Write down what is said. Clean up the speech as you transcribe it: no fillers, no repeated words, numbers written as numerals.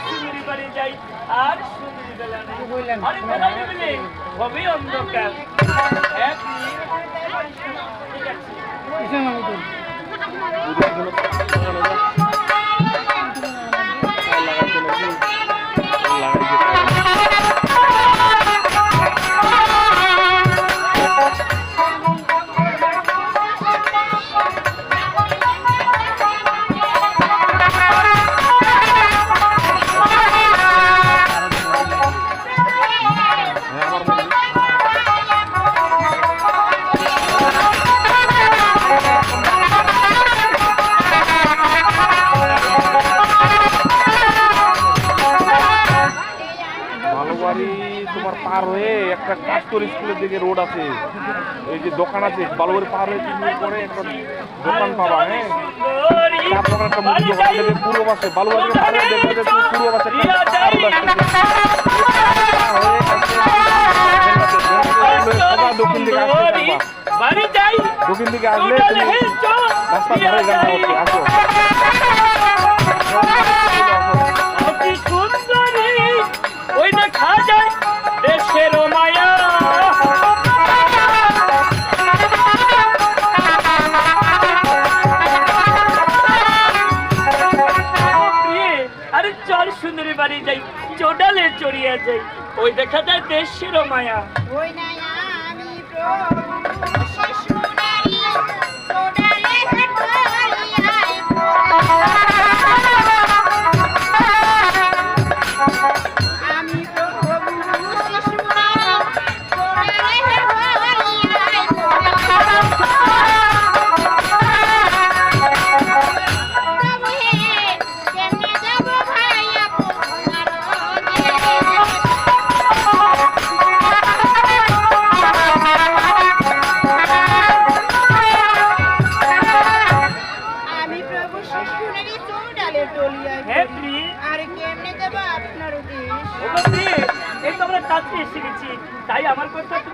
সুন্দরী বাড়ি যাই আর সুন্দরী বেলা নেই আরে বেলা নেই হবে অন্ধকার এক ঠিক আছে তোমার পার হয়ে একটা কাস্টর স্কুলের দিকে রোড আছে, এই যে দোকান আছে বালুবাড়ি পার হয়ে 3 মিনিট পরে একটা দোকান পাবা। হ্যাঁ, তারপর একটা মুদি দোকান দেবে পূর্ব পাশে, বালুবাড়ি পার হয়ে দেখবে যে পূর্ব পাশে দক্ষিণ দিকে আসলে দক্ষিণ দিকে আসলে রাস্তা ধরে গান হচ্ছে। আসো ওই দেখা যায় দেশের মায়া আরে চল সুন্দরী বাড়ি যাই চোডালে চড়িয়ে যাই ওই দেখা যায় দেশের মায়া ওই না আমি